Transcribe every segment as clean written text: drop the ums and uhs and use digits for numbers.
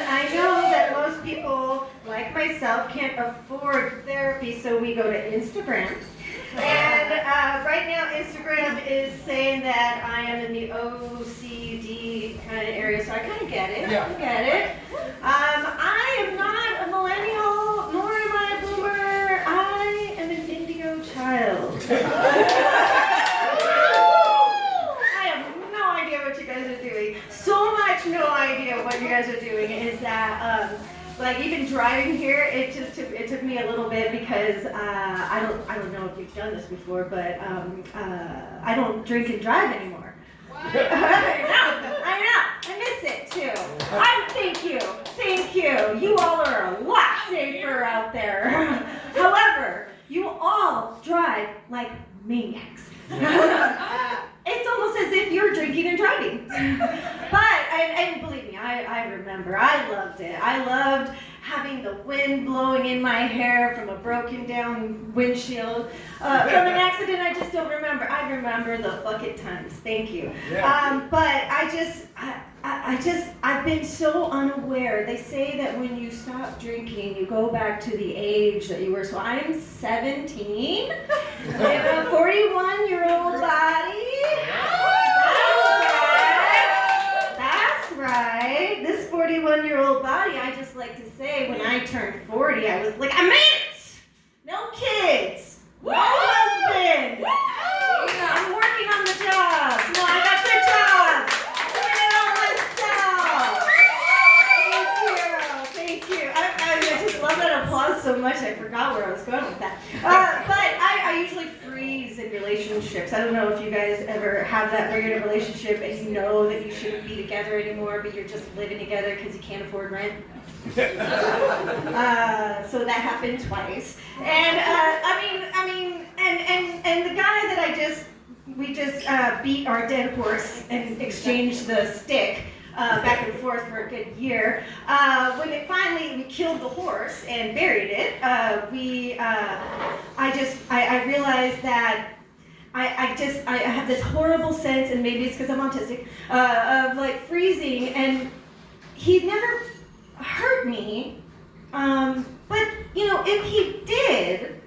I know that most people, like myself, can't afford therapy, so we go to Instagram. And right now, Instagram is saying that I am in the OCD kind of area, so I kind of get it. I get it. I am not a millennial, nor am I a boomer. I am an indigo child. I have no idea what you guys are doing. So much no idea what you guys are doing is that, like even driving here, it took me a little bit because I don't know if you've done this before, but I don't drink and drive anymore. I know. I miss it too. Thank you. You all are a lot safer out there. However, you all drive like maniacs. It's almost as if you're drinking and driving. But, and believe me, I remember, I loved it. I loved having the wind blowing in my hair from a broken down windshield. From an accident, I just don't remember. I remember the fuck it times. Thank you. Yeah. But I've been so unaware. They say that when you stop drinking, you go back to the age that you were. So I'm 17. I have a 41-year-old body. That's right. This 41-year-old body, I just like to say, when I turned 40, I was like, I made it! No kids! No husband! I'm working on the job. No, I got 2 jobs. Thank you. I just love that applause so much, I forgot where I was going with that. But I usually freeze in relationships. I don't know if you guys ever have that where you're in a relationship and you know that you shouldn't be together anymore, but you're just living together because you can't afford rent. So that happened twice. And and the guy that we just beat our dead horse and exchanged the stick back and forth for a good year. When we killed the horse and buried it, I realized that I have this horrible sense, and maybe it's because I'm autistic, of like freezing, and he never hurt me, but if he did,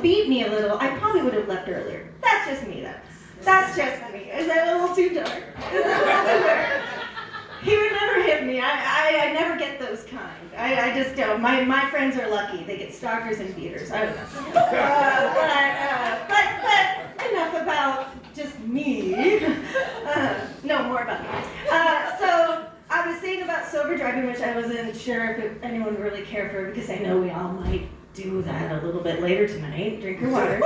beat me a little, I probably would have left earlier. That's just me though. That's just me. Is that a little too dark? He would never hit me. I never get those kind. I just don't. My friends are lucky. They get stalkers and beaters. I don't know. But enough about just me. No, more about me. So I was saying about sober driving, which I wasn't sure if anyone would really care for, because I know we all might do that a little bit later tonight. Drink your water.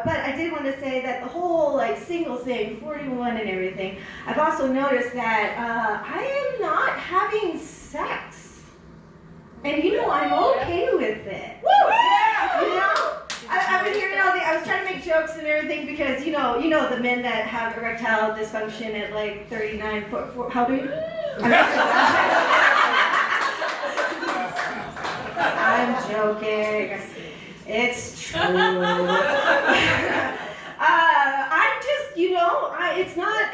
But I did want to say that the whole single thing, 41 and everything, I've also noticed that I am not having sex. And I'm okay with it. Woo! Yeah! I've been hearing I was trying to make jokes and everything because, the men that have erectile dysfunction at 39, how do you? I'm joking. It's true.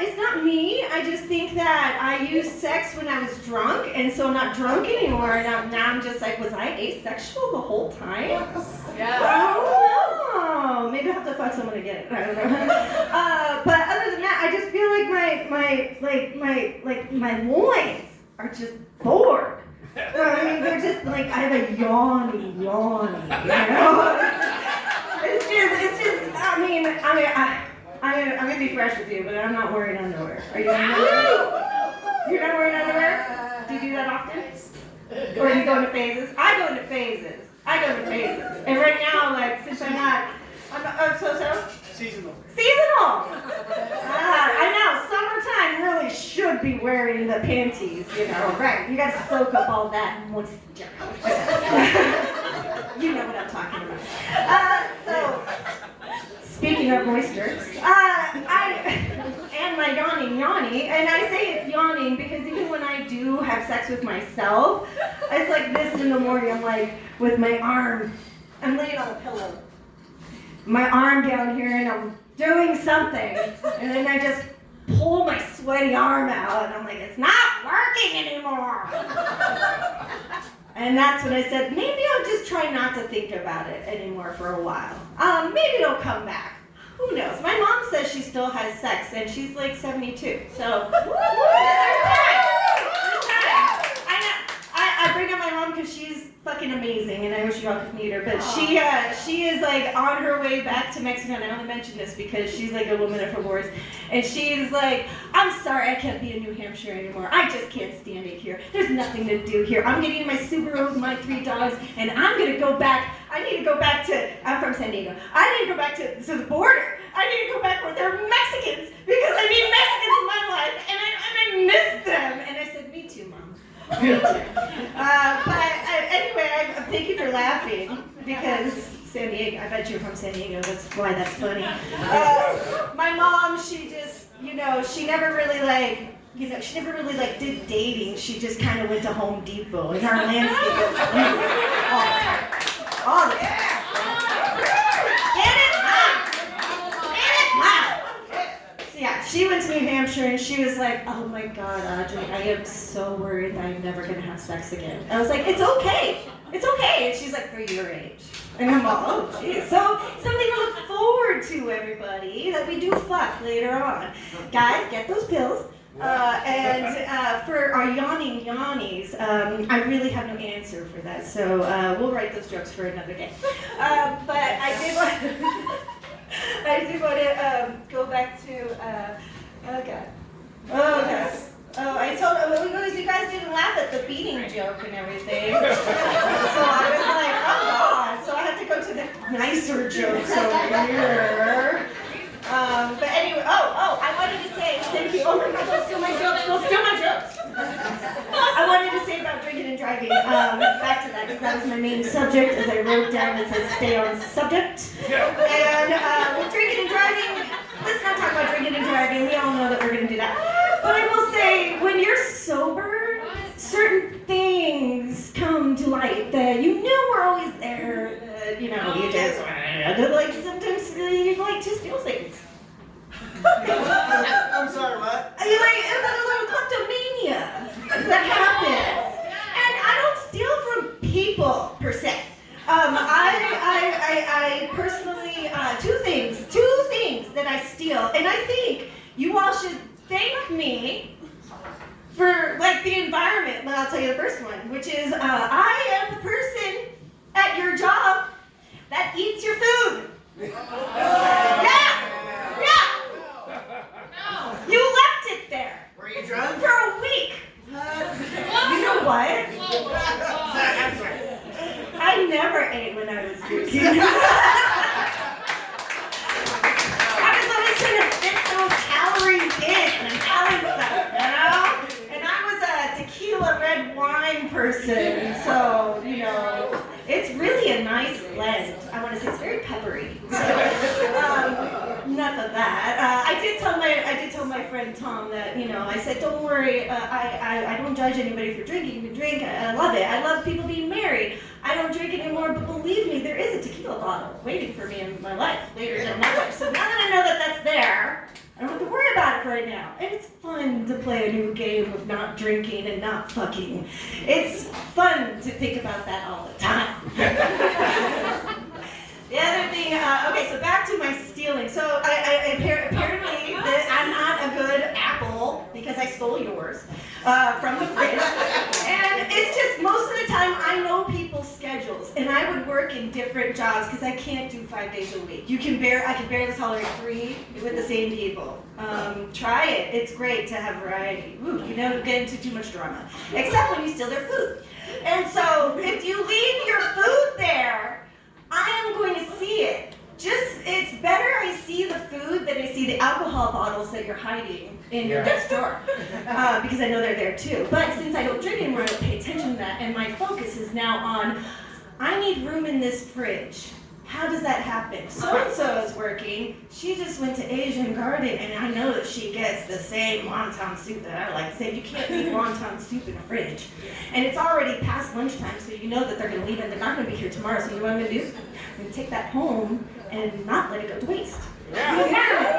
It's not me. I just think that I used sex when I was drunk, and so I'm not drunk anymore. Now I'm just was I asexual the whole time? Yeah. I don't know. Maybe I have to fuck someone to get it. I don't know. But other than that, I just feel like my loins are just bored. They're just I have a yawny. I'm gonna be fresh with you, but I'm not wearing underwear. Are you wearing underwear? You're not wearing underwear? Do you do that often? Or do you go into phases? I go into phases. And right now, since I'm Seasonal. I know, summertime really should be wearing the panties, right? You gotta soak up all that moisture. You know what I'm talking about. So, speaking of moisture, and my yawning, and I say it's yawning because even when I do have sex with myself, it's like this in the morning, I'm with my arm, I'm laying on a pillow, my arm down here, and I'm doing something, and then I just pull my sweaty arm out, and I'm like, it's not working anymore. And that's when I said, maybe I'll just try not to think about it anymore for a while. Maybe it'll come back. Who knows? My mom says she still has sex, and she's like 72. So, there's time. I bring up my mom because she's fucking amazing, and I wish you all could meet her. But she is like on her way back to Mexico, and I only mention this because she's like a woman of her words. And she's like, I'm sorry I can't be in New Hampshire anymore. I just can't stand it here. There's nothing to do here. I'm getting my Subaru with my 3 dogs, and I'm gonna go back. I need to go back to, I'm from San Diego. I need to go back to the border. I need to go back where there are Mexicans because I need Mexicans in my life, and I miss them. And I said, me too, Mom. Me too. Anyway, thank you for laughing because San Diego, I bet you're from San Diego, that's why that's funny. My mom, she just, she never really did dating. She just kind of went to Home Depot and our landscape was all the time. Get it, Mom! So yeah, she went to New Hampshire and she was like, oh my God, Audrey, I am so worried that I'm never gonna have sex again. I was like, it's okay. It's okay. And she's like, for your age. And I'm all, oh, geez. So, something to look forward to, everybody, that we do fuck later on. Guys, get those pills. For our yawning yawnies, I really have no answer for that, so we'll write those jokes for another day. But I did want to go back to, oh God. You guys didn't laugh at the beating joke and everything. So I was like, oh God. So I have to go to the nicer jokes over here. But anyway, I wanted to say, thank you. Oh my God, don't steal my jokes. Don't steal my jokes. I wanted to say about drinking and driving. Back to that, because that was my main subject. As I wrote down, it says stay on subject. And with drinking and driving, let's not talk about drinking and driving. We all know that we're going to do that. But I will say, when you're sober, certain things come to light that you knew were always there. You just, like, sometimes you like to steal things. I'm sorry, what? You like a little kleptomania that happens. And I don't steal from people, per se. I personally, two things that I steal. And I think you all should thank me for, like, the environment. But I'll tell you the first one, which is I am the person at your job that eats your food. Yeah! You left it there. Were you drunk? For a week. You know what? I'm sorry. I never ate when I was drinking. I was always trying to fit those calories in and calorie stuff, And I was a tequila red wine person, so, it's really a nice blend. I want to say it's very peppery. So, enough of that. I did tell my friend Tom that, I said, don't worry, I don't judge anybody for drinking. You can drink. I love it. I love people being married. I don't drink anymore, but believe me, there is a tequila bottle waiting for me in my life later than never. So now that I know that that's there, I don't have to worry about it right now. And it's fun to play a new game of not drinking and not fucking. It's fun to think about that all the time. The other thing, okay, so back to my stealing. So apparently I'm not a good apple because I stole yours from the fridge. And it's just most of the time I know people's schedules, and I would work in different jobs because I can't do 5 days a week. I can barely tolerate 3 with the same people. Try it. It's great to have variety. Ooh, you don't get into too much drama, except when you steal their food. And so if you leave your food there, I am going to see it. It's better I see the food than I see the alcohol bottles that you're hiding in your desk drawer. Because I know they're there too. But since I don't drink anymore, I don't pay attention to that. And my focus is now on, I need room in this fridge. How does that happen? So-and-so is working. She just went to Asian Garden, and I know that she gets the same wonton soup that I like. Say you can't eat wonton soup in a fridge. And it's already past lunchtime, so you know that they're going to leave and they're not going to be here tomorrow. So you know what I'm going to do? I'm going to take that home and not let it go to waste. Yeah. The environment.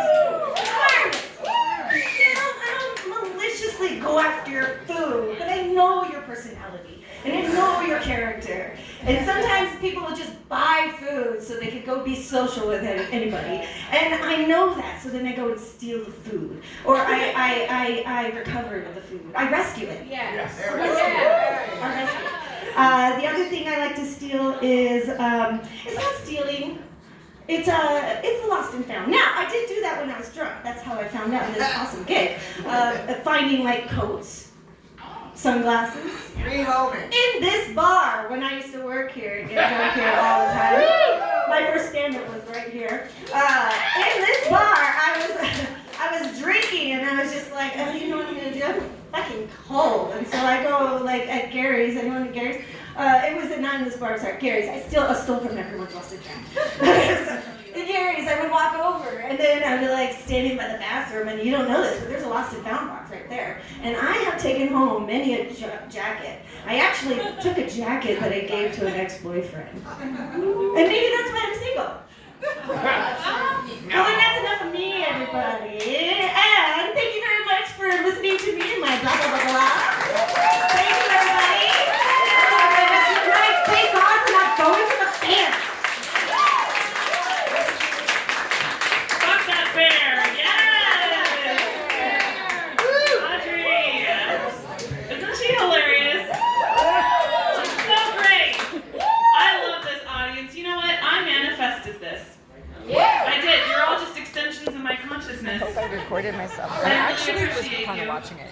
to go after your food, but I know your personality, and I know your character. And sometimes people will just buy food so they can go be social with anybody. And I know that, so then I go and steal the food. Or I recover the food. I rescue it. Yes. I rescue it. The other thing I like to steal is, it's not stealing. It's a lost and found. Now, I did do that when I was drunk. That's how I found out this awesome gig. Finding like coats, sunglasses. Rehoming. In this bar, when I used to work here and get drunk here all the time. My first stand-up was right here. In this bar, I was drinking and I was just like, oh, you know what I'm gonna do? I'm fucking cold. And so I go like at Gary's. Anyone at Gary's? It was not in this bar, sorry, Gary's. I stole from everyone's lost and found. In Gary's, I would walk over, and then I would be like standing by the bathroom, and you don't know this, but there's a lost and found box right there. And I have taken home many a jacket. I actually took a jacket that I gave to an ex-boyfriend. And maybe that's why I'm single. Well, then that's enough of me, everybody. And thank you very much for listening to